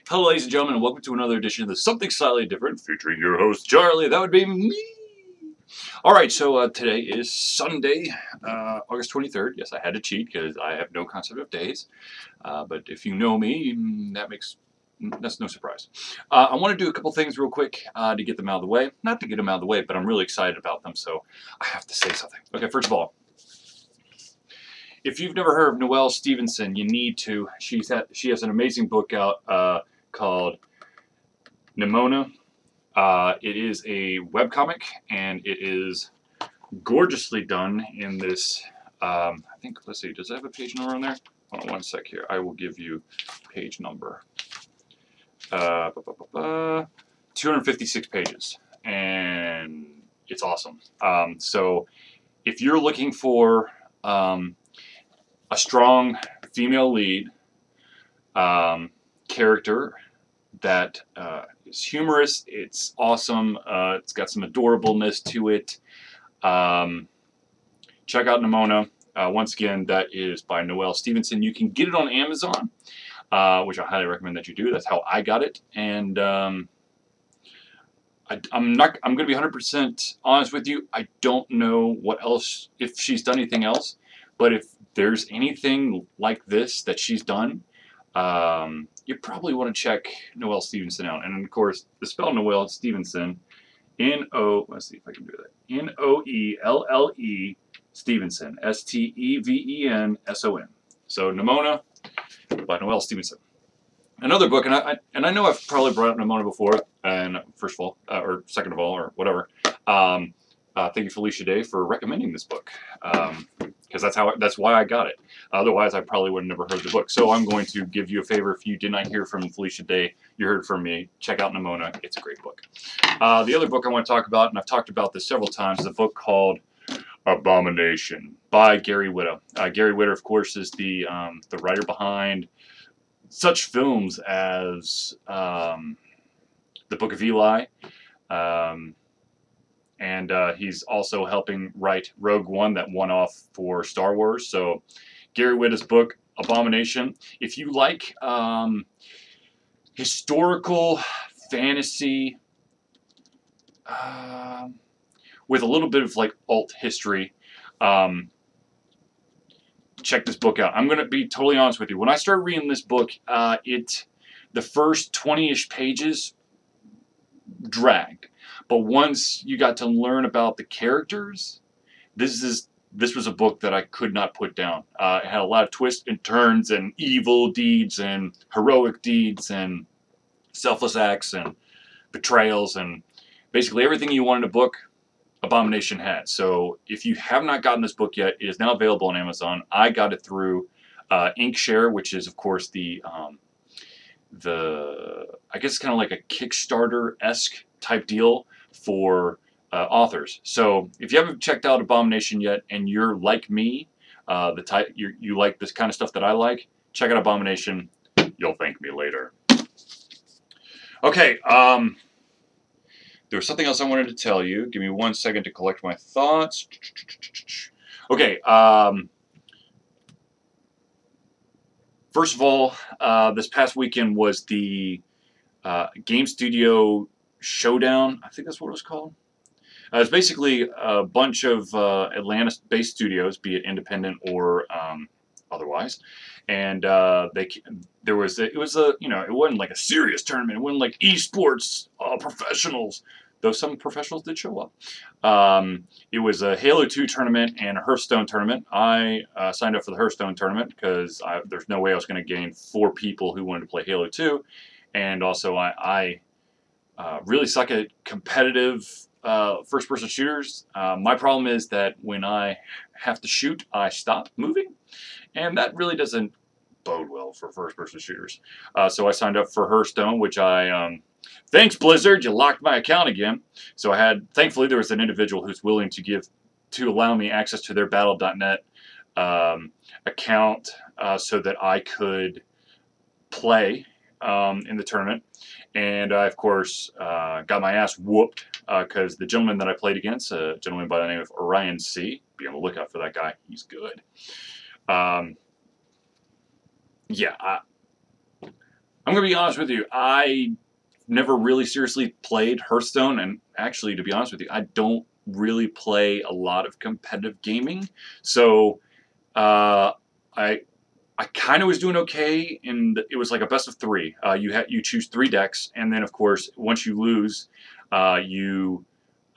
Hello, ladies and gentlemen, and welcome to another edition of the Something Slightly Different, featuring your host, Charlie. That would be me. Alright, so today is Sunday, August 23rd. Yes, I had to cheat because I have no concept of days. But if you know me, that's no surprise. I want to do a couple things real quick to get them out of the way. Not to get them out of the way, but I'm really excited about them, so I have to say something. Okay, first of all, if you've never heard of Noelle Stevenson, you need to. She has an amazing book out called Nimona. It is a webcomic, and it is gorgeously done in this, I think, let's see, does it have a page number on there? Hold on one sec here. I will give you page number. 256 pages, and it's awesome. So if you're looking for a strong female lead character that is humorous, it's awesome, it's got some adorableness to it, check out Nimona. Once again, that is by Noelle Stevenson. You can get it on Amazon, which I highly recommend that you do. That's how I got it. And I'm going to be 100% honest with you. I don't know what else, if she's done anything else, but if there's anything like this that she's done, you probably want to check Noelle Stevenson out. And of course, the spell Noelle Stevenson, let's see if I can do that. Noelle Stevenson, Stevenson. So Nimona by Noelle Stevenson. Another book, and I know I've probably brought up Nimona before, and first of all, or second of all, or whatever. Thank you, Felicia Day, for recommending this book, because that's why I got it. Otherwise, I probably would have never heard the book. So I'm going to give you a favor. If you did not hear from Felicia Day, you heard from me. Check out Nimona. It's a great book. The other book I want to talk about, and I've talked about this several times, is a book called Abomination by Gary Whitta. Gary Whitta, of course, is the writer behind such films as The Book of Eli, and he's also helping write Rogue One, that won off for Star Wars. So Gary Whitta's book, Abomination. If you like historical fantasy with a little bit of like alt history, check this book out. I'm going to be totally honest with you. When I started reading this book, the first 20-ish pages dragged. But once you got to learn about the characters, this was a book that I could not put down. It had a lot of twists and turns and evil deeds and heroic deeds and selfless acts and betrayals and basically everything you want in a book, Abomination had. So if you have not gotten this book yet, it is now available on Amazon. I got it through Inkshare, which is of course I guess it's kind of like a Kickstarter-esque type deal for authors. So if you haven't checked out Abomination yet, and you're like me, you like this kind of stuff that I like, check out Abomination. You'll thank me later. Okay, there was something else I wanted to tell you. Give me 1 second to collect my thoughts. Okay, first of all, this past weekend was the Game Studio Showdown. I think that's what it was called. It's basically a bunch of Atlanta-based studios, be it independent or otherwise, and it wasn't like a serious tournament. It wasn't like esports professionals, though some professionals did show up. It was a Halo 2 tournament and a Hearthstone tournament. I signed up for the Hearthstone tournament because there's no way I was going to gain 4 people who wanted to play Halo 2, and also I really suck at competitive first-person shooters. My problem is that when I have to shoot, I stop moving, and that really doesn't bode well for first-person shooters. So I signed up for Hearthstone, which thanks Blizzard, you locked my account again. So thankfully there was an individual who's willing to allow me access to their Battle.net account so that I could play in the tournament. And I, of course, got my ass whooped because the gentleman that I played against, a gentleman by the name of Orion C., be on the lookout for that guy. He's good. Yeah, I'm going to be honest with you. I never really seriously played Hearthstone, and actually, to be honest with you, I don't really play a lot of competitive gaming. So uh, I kind of was doing okay, and it was like a best of three. You choose three decks, and then of course once you lose, you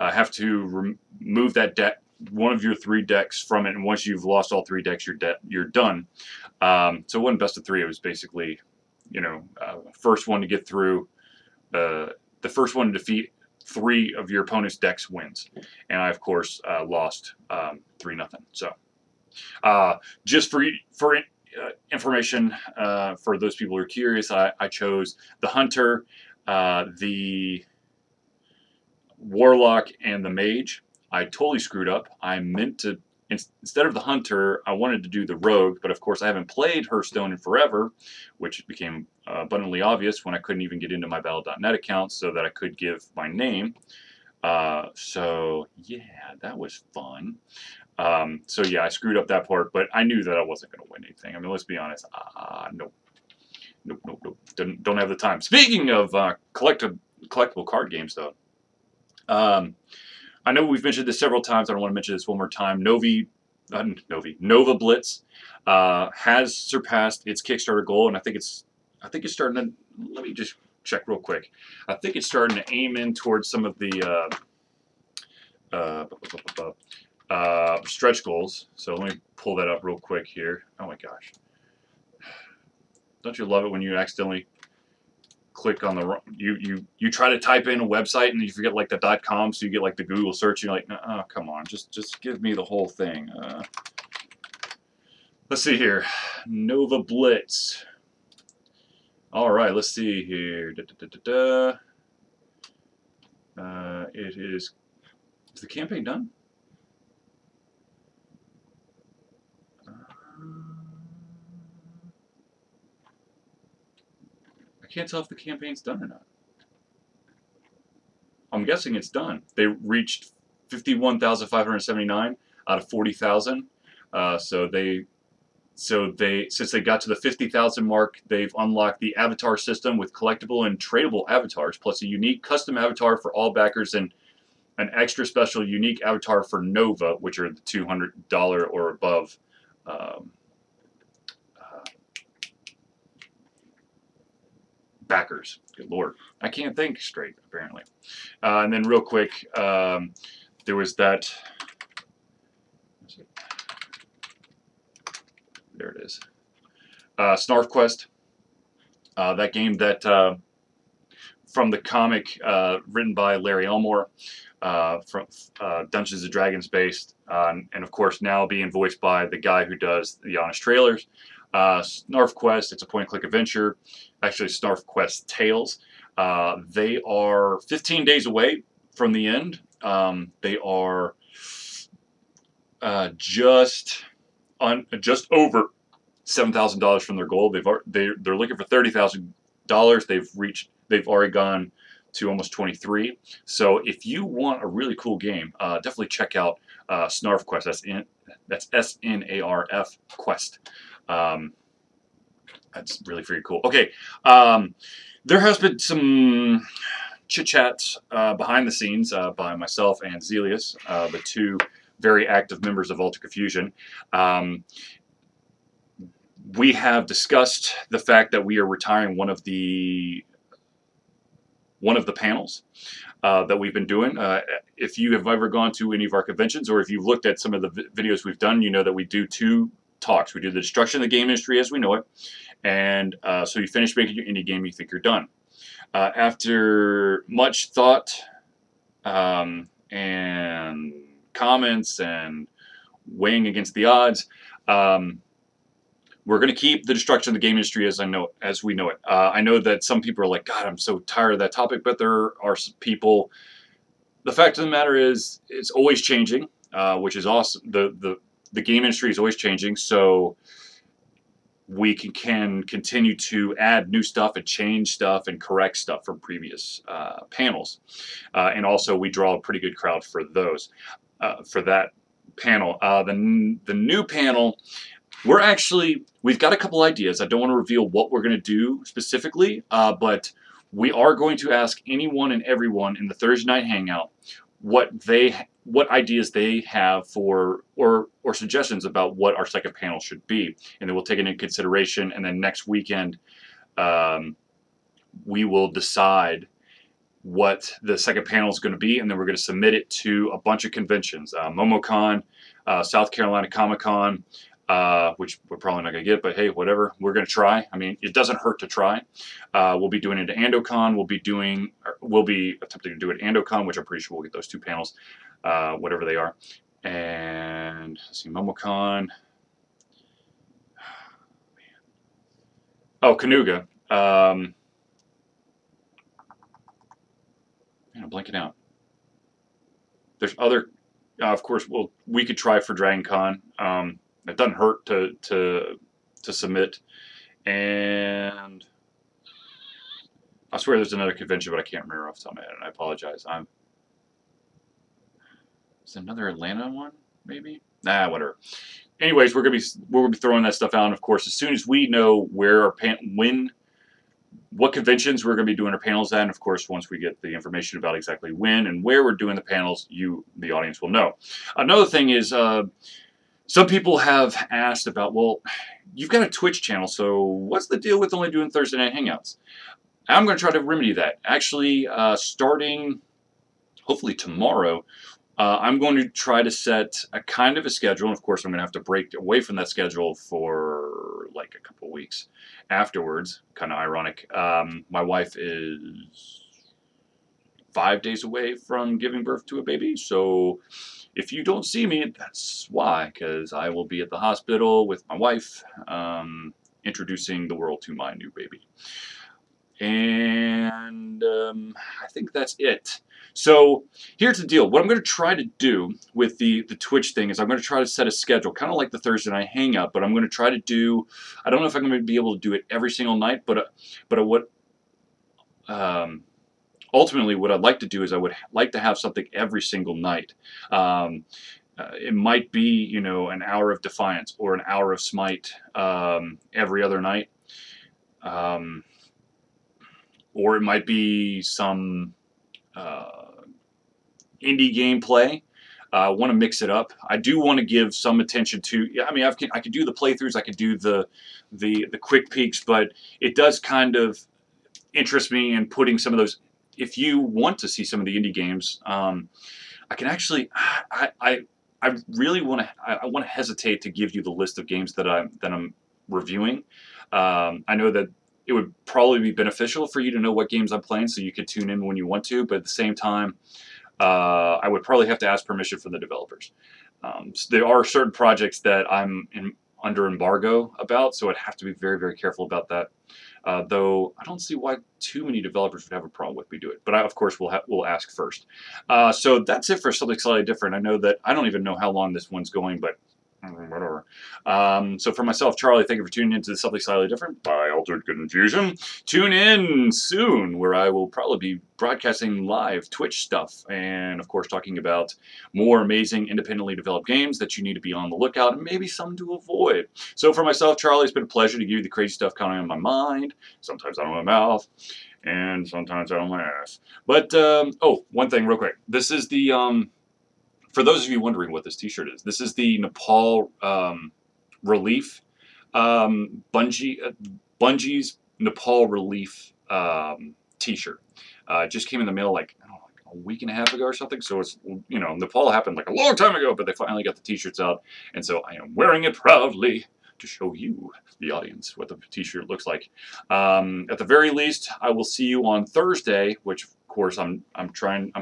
have to remove that deck, one of your three decks from it, and once you've lost all three decks, you're done. So it wasn't best of three. It was basically, first one to get through, the first one to defeat three of your opponent's decks wins, and I of course lost 3-0. So just for information, for those people who are curious, I chose the Hunter, the Warlock, and the Mage. I totally screwed up. I meant to, instead of the Hunter, I wanted to do the Rogue, but of course I haven't played Hearthstone in forever, which became abundantly obvious when I couldn't even get into my Battle.net account so that I could give my name. So yeah, that was fun. So yeah, I screwed up that part, but I knew that I wasn't going to win anything. I mean, let's be honest. Nope. Don't have the time. Speaking of collectible card games, though, I know we've mentioned this several times. I don't want to mention this one more time. NovaBlitz has surpassed its Kickstarter goal, and I think it's starting to. Let me just check real quick. I think it's starting to aim in towards some of the stretch goals. So let me pull that up real quick here. Oh my gosh. Don't you love it when you accidentally click on the wrong, you try to type in a website and you forget like the .com, so you get like the Google search and you're like, oh, come on, just give me the whole thing. Let's see here. NovaBlitz. All right, let's see here. It is the campaign done? I can't tell if the campaign's done or not. I'm guessing it's done. They reached 51,579 out of 40,000. Since they got to the 50,000 mark, they've unlocked the avatar system with collectible and tradable avatars, plus a unique custom avatar for all backers and an extra special unique avatar for Nova, which are the $200 or above backers. Good Lord. I can't think straight, apparently. And then real quick, there was that. There it is. Snarf Quest. That game that, from the comic written by Larry Elmore, from Dungeons & Dragons based, and of course now being voiced by the guy who does the Honest Trailers. Snarf Quest, it's a point-and-click adventure. Actually, Snarf Quest Tales. They are 15 days away from the end. They are just over $7,000 from their goal. They're looking for $30,000. They've already gone to almost 23. So if you want a really cool game, definitely check out Snarf Quest. That's SNARF Quest. That's really pretty cool. Okay, there has been some chit-chats behind the scenes by myself and Zelius, the two very active members of Alter Confusion. We have discussed the fact that we are retiring one of the panels that we've been doing. If you have ever gone to any of our conventions, or if you've looked at some of the videos we've done, you know that we do two talks. We do the destruction of the game industry as we know it, and so you finish making your indie game, you think you're done. After much thought and comments and weighing against the odds, we're going to keep the destruction of the game industry as we know it. I know that some people are like, God, I'm so tired of that topic, but there are some people. The fact of the matter is, it's always changing, which is awesome. The game industry is always changing, so we can continue to add new stuff and change stuff and correct stuff from previous panels. And also, we draw a pretty good crowd for those, for that panel. The new panel, we've got a couple ideas. I don't want to reveal what we're going to do specifically, but we are going to ask anyone and everyone in the Thursday Night Hangout what ideas they have for or suggestions about what our second panel should be, and then we'll take it into consideration. And then next weekend, we will decide what the second panel is going to be, and then we're going to submit it to a bunch of conventions, MomoCon, South Carolina Comic-Con, which we're probably not going to get, but hey, whatever. We're going to try. I mean, it doesn't hurt to try. We'll be doing it at AndoCon. We'll be attempting to do it at AndoCon, which I'm pretty sure we'll get those 2 panels, whatever they are. And let's see, MomoCon. Oh, Canuga. Man, I'm blanking out. There's other, of course. We could try for Dragon Con. It doesn't hurt to submit, and I swear there's another convention, but I can't remember off the top of my head, and I apologize. Is another Atlanta one, maybe? Nah, whatever. Anyways, we're gonna be throwing that stuff out, and of course, as soon as we know where what conventions we're going to be doing our panels at, and of course, once we get the information about exactly when and where we're doing the panels, the audience, will know. Another thing is, some people have asked about, well, you've got a Twitch channel, so what's the deal with only doing Thursday Night Hangouts? I'm going to try to remedy that. Actually, starting hopefully tomorrow, I'm going to try to set a kind of a schedule, and of course I'm going to have to break away from that schedule for like a couple of weeks afterwards. Kind of ironic. My wife is 5 days away from giving birth to a baby, so if you don't see me, that's why, because I will be at the hospital with my wife, introducing the world to my new baby. And I think that's it. So here's the deal. What I'm going to try to do with the Twitch thing is I'm going to try to set a schedule, kind of like the Thursday Night Hangout, but I'm going to try to do, I don't know if I'm going to be able to do it every single night, but ultimately what I'd like to do is I would like to have something every single night. It might be, you know, an hour of Defiance or an hour of Smite every other night. Or it might be some indie gameplay. I want to mix it up. I do want to give some attention to. Yeah, I mean, I could do the playthroughs. I could do the quick peeks, but it does kind of interest me in putting some of those. If you want to see some of the indie games, I can actually. I really want to. I want to hesitate to give you the list of games that I'm reviewing. I know that it would probably be beneficial for you to know what games I'm playing, so you could tune in when you want to. But at the same time, I would probably have to ask permission from the developers. So there are certain projects that I'm under embargo about, so I'd have to be very, very careful about that. Though I don't see why too many developers would have a problem with me do it. But of course, we'll ask first. So that's it for something slightly different. I know that I don't even know how long this one's going, but whatever. So for myself, Charlie, thank you for tuning into Something Slightly Different by Altered Confusion. Tune in soon, where I will probably be broadcasting live Twitch stuff, and of course talking about more amazing independently developed games that you need to be on the lookout, and maybe some to avoid. So for myself, Charlie, it's been a pleasure to give you the crazy stuff coming on my mind, sometimes out of my mouth, and sometimes out of my ass. But, oh, one thing real quick. This is the, for those of you wondering what this t-shirt is, this is the Nepal Relief, Bungie's Nepal Relief t-shirt. It just came in the mail like, I don't know, like a week and a half ago or something. So it's, you know, Nepal happened like a long time ago, but they finally got the t-shirts out. And so I am wearing it proudly to show you, the audience, what the t-shirt looks like. At the very least, I will see you on Thursday, which of course I'm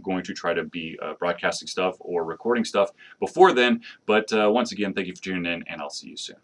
going to try to be broadcasting stuff or recording stuff before then. But once again, thank you for tuning in, and I'll see you soon.